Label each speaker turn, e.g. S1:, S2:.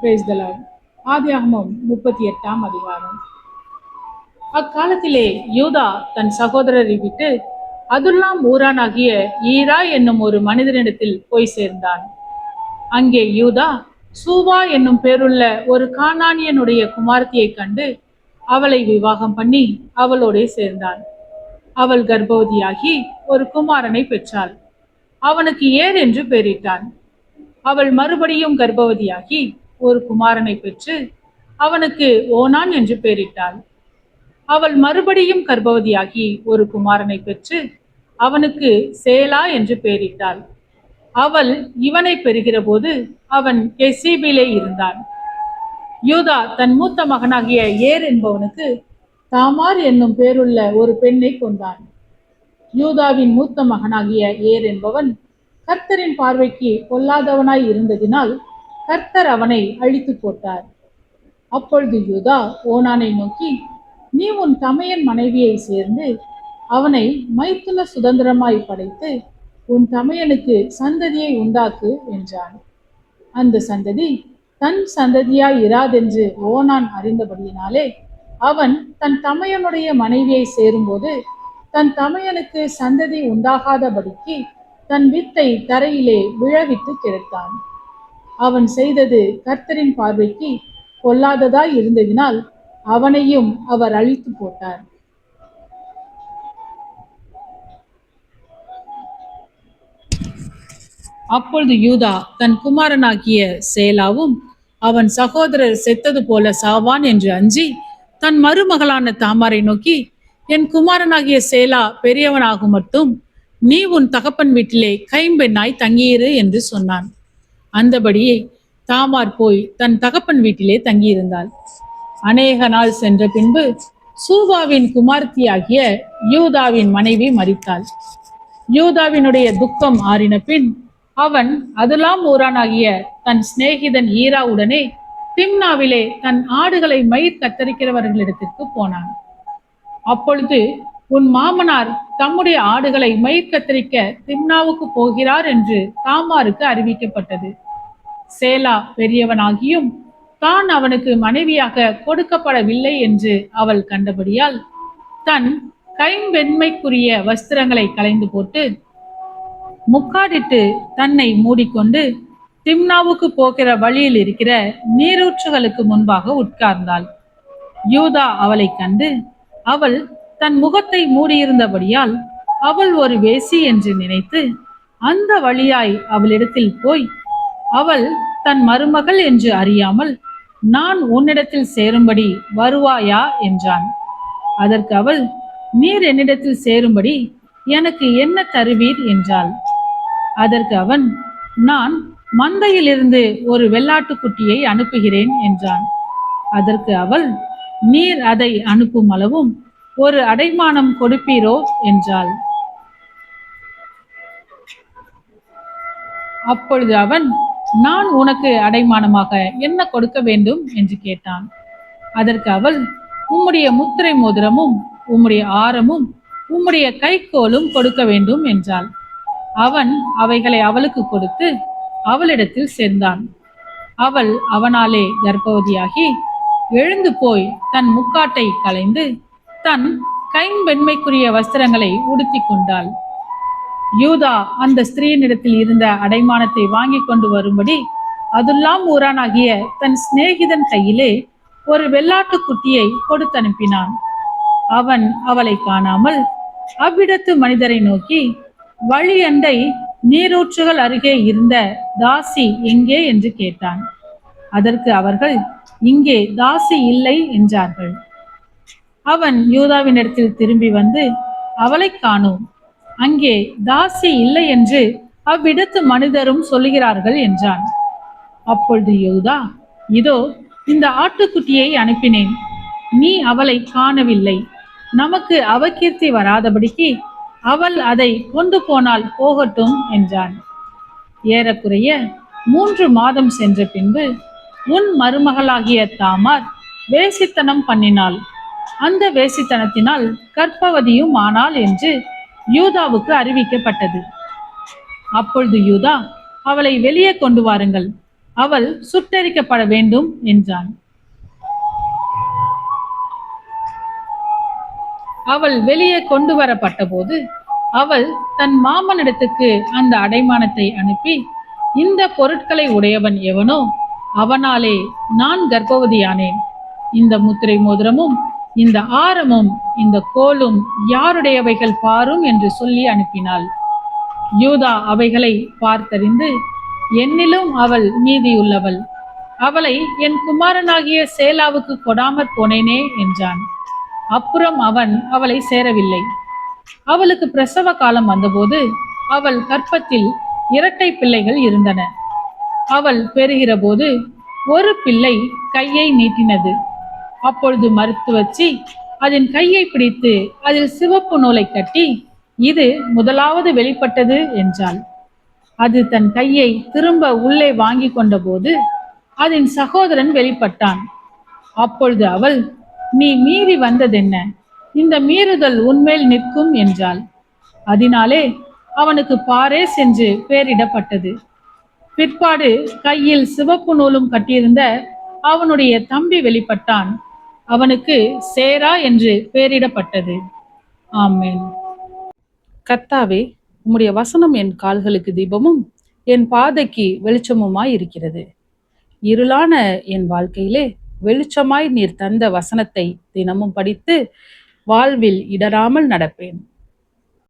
S1: Praise the Lord. ஆதியாகமம் 38ஆம் அதிகாரம். அக்காலத்திலே யூதா தன் சகோதரரை விட்டு அதுல்லாம் ஊரானாகிய ஈரா என்னும் ஒரு மனிதனிடத்தில் போய் சேர்ந்தான். அங்கே யூதா சூவா என்னும் பேருள்ள ஒரு கானானியனுடைய குமாரத்தியை கண்டு அவளை விவாகம் பண்ணி அவளோடே சேர்ந்தான். அவள் கர்ப்பவதியாகி ஒரு குமாரனை பெற்றாள். அவனுக்கு ஏர் என்று பெயரிட்டான். அவள் மறுபடியும் கர்ப்பவதியாகி ஒரு குமாரனை பெற்று அவனுக்கு ஓனான் என்று பெயரிட்டாள். அவள் மறுபடியும் கர்ப்பவதியாகி ஒரு குமாரனை பெற்று அவனுக்கு சேலா என்று பெயரிட்டாள். அவள் இவனை பெறுகிற போது அவன் கெசீபிலே இருந்தான். யூதா தன் மூத்த மகனாகிய ஏர் என்பவனுக்கு தாமார் என்னும் பேருள்ள ஒரு பெண்ணை கொண்டான். யூதாவின் மூத்த மகனாகிய ஏர் என்பவன் கர்த்தரின் பார்வைக்கு பொல்லாதவனாய் இருந்ததினால் கர்த்தர் அவனை அழித்து போட்டார். அப்பொழுது யூதா ஓனானை நோக்கி, நீ உன் தமையன் மனைவியை சேர்ந்து அவனை மைத்துன சுதந்திரமாய் படைத்து உன் தமையனுக்கு சந்ததியை உண்டாக்கு என்றான். அந்த சந்ததி தன் சந்ததியாய் இராதென்று ஓனான் அறிந்தபடியினாலே அவன் தன் தமையனுடைய மனைவியை சேரும்போது தன் தமையனுக்கு சந்ததி உண்டாகாதபடிக்கு தன் வித்தை தரையிலே விழவிட்டு கிடத்தான். அவன் செய்தது கர்த்தரின் பார்வைக்கு பொல்லாததாய் இருந்ததினால் அவனையும் அவர் அழித்து போட்டார். அப்பொழுது யூதா தன் குமாரனாகிய சேலாவும் அவன் சகோதரர் செத்தது போல சாவான் என்று அஞ்சி தன் மருமகளான தாமாரை நோக்கி, என் குமாரனாகிய சேலா பெரியவனாகும் மட்டும் நீ உன் தகப்பன் வீட்டிலே கைம்பெண்ணாய் தங்கியிரு என்று சொன்னான். அந்தபடியே தாமார் போய் தன் தகப்பன் வீட்டிலே தங்கியிருந்தாள். அநேக நாள் சென்ற பின்பு சூவாவின் குமார்த்தியாகிய யூதாவின் மனைவி மரித்தாள். யூதாவினுடைய துக்கம் ஆறின பின் அவன் அதுலாம் ஊரானாகிய தன் சிநேகிதன் ஈராவுடனே திம்னாவிலே தன் ஆடுகளை மயிர் கத்தரிக்கிறவர்களிடத்திற்கு போனான். அப்பொழுது உன் மாமனார் தம்முடைய ஆடுகளை மயிர் கத்தரிக்க திம்னாவுக்கு போகிறார் என்று தாமாருக்கு அறிவிக்கப்பட்டது. சேலா பெரியவனாகியும் தான் அவனுக்கு மனைவியாக கொடுக்கப்படவில்லை என்று அவள் கண்டபடியால் தன் கைம்பெண்மைக்குரிய வஸ்திரங்களை களைந்து போட்டு முக்காடிட்டு தன்னை மூடிக்கொண்டு திம்னாவுக்கு போகிற வழியில் இருக்கிற நீரூற்றுகளுக்கு முன்பாக உட்கார்ந்தாள். யூதா அவளை கண்டு அவள் தன் முகத்தை மூடியிருந்தபடியால் அவள் ஒரு வேசி என்று நினைத்து அந்த வழியாய் அவளிடத்தில் போய் அவள் தன் மருமகள் என்று அறியாமல், நான் உன்னிடத்தில் சேரும்படி வருவாயா என்றான். அதற்கு அவள், நீர் என்னிடத்தில் சேரும்படி எனக்கு என்ன தருவீர் என்றாள். அதற்கு அவன், நான் மந்தையிலிருந்து ஒரு வெள்ளாட்டுக்குட்டியை அனுப்புகிறேன் என்றான். அதற்கு அவள், நீர் அதை அனுப்பும் அளவும் ஒரு அடைமானம் கொடுப்பீரோ என்றாள். அப்பொழுது அவன், நான் உனக்கு அடைமானமாக என்ன கொடுக்க வேண்டும் என்று கேட்டான். அதற்கு அவள், உம்முடைய முத்திரை மோதிரமும் உம்முடைய ஆரமும் உம்முடைய கைக்கோலும் கொடுக்க வேண்டும் என்றாள். அவன் அவைகளை அவளுக்கு கொடுத்து அவளிடத்தில் சேர்ந்தான். அவள் அவனாலே கர்ப்பவதியாகி எழுந்து போய் தன் முக்காட்டை களைந்து தன் கைம்பெண்மைக்குரிய வஸ்திரங்களை உடுத்தி கொண்டாள். யூதா அந்த ஸ்திரீனிடத்தில் இருந்த அடைமானத்தை வாங்கி கொண்டு வரும்படி அதுல்லாம் ஊரானாகிய தன் சிநேகிதன் கையிலே ஒரு வெள்ளாட்டுக்குட்டியை கொடுத்தனுப்பினான். அவன் அவளை காணாமல் அவ்விடத்து மனிதரை நோக்கி, வழியண்டை நீரூற்றுகள் அருகே இருந்த தாசி எங்கே என்று கேட்டான். அதற்கு அவர்கள், இங்கே தாசி இல்லை என்றார்கள். அவன் யூதாவினிடத்தில் திரும்பி வந்து, அவளை காணோம், அங்கே தாசி இல்லை என்று அவ்விடத்து மனிதரும் சொல்லுகிறார்கள் என்றான். அப்பொழுது யூதா, இதோ இந்த ஆட்டுக்குட்டியை அனுப்பினேன், நீ அவளை காணவில்லை, நமக்கு அவகீர்த்தி வராதபடிக்கு அவள் அதை கொண்டு போனால் போகட்டும் என்றான். ஏறக்குறைய 3 மாதம் சென்ற பின்பு உன் மருமகளாகிய தாமார் வேசித்தனம் பண்ணினாள், அந்த வேசித்தனத்தினால் கர்ப்பவதியும் ஆனாள் என்று யூதாவுக்கு அறிவிக்கப்பட்டது. அப்பொழுது யூதா, அவளை வெளியே கொண்டு வாருங்கள், அவள் சுட்டெரிக்கப்பட வேண்டும் என்றான். அவள் வெளியே கொண்டு வரப்பட்ட போது அவள் தன் மாமனிடத்துக்கு அந்த அடைமானத்தை அனுப்பி, இந்த பொருட்களை உடையவன் எவனோ அவனாலே நான் கர்ப்பவதியானேன். இந்த முத்திரை மோதிரமும் இந்த ஆரமும் இந்த கோலும் யாருடையவைகள் பாரும் என்று சொல்லி அனுப்பினாள். யூதா அவைகளை பார்த்தறிந்து, என்னிலும் அவள் நீதியுள்ளவள், அவளை என் குமாரனாகிய சேலாவுக்கு கொடாமற் போனேனே என்றான். அப்புறம் அவன் அவளை சேரவில்லை. அவளுக்கு பிரசவ காலம் வந்தபோது அவள் கர்ப்பத்தில் 2 பிள்ளைகள் இருந்தன. அவள் பெறுகிற போது ஒரு பிள்ளை கையை நீட்டினது. அப்பொழுது மருத்துவச்சி அதன் கையை பிடித்து அதில் சிவப்பு நூலை கட்டி, இது முதலாவது வெளிப்பட்டது என்றாள். அது தன் கையை திரும்ப உள்ளே வாங்கி கொண்ட போது அதன் சகோதரன் வெளிப்பட்டான். அப்பொழுது அவள், நீ மீறி வந்ததென்ன? இந்த மீறுதல் உன்மேல் நிற்கும் என்றாள். அதனாலே அவனுக்கு பாரேஸ் என்று பெயரிடப்பட்டது. பிற்பாடு கையில் சிவப்பு நூலும் கட்டியிருந்த அவனுடைய தம்பி வெளிப்பட்டான். அவனுக்கு சேரா என்று பெயரிடப்பட்டது. ஆமென். கர்த்தாவே, உம்முடைய வசனம் என் கால்களுக்கு தீபமும் என் பாதைக்கு வெளிச்சமுமாய் இருக்கிறது. இருளான என் வாழ்க்கையிலே வெளிச்சமாய் நீர் தந்த வசனத்தை தினமும் படித்து வாழ்வில் இடராமல் நடப்பேன்.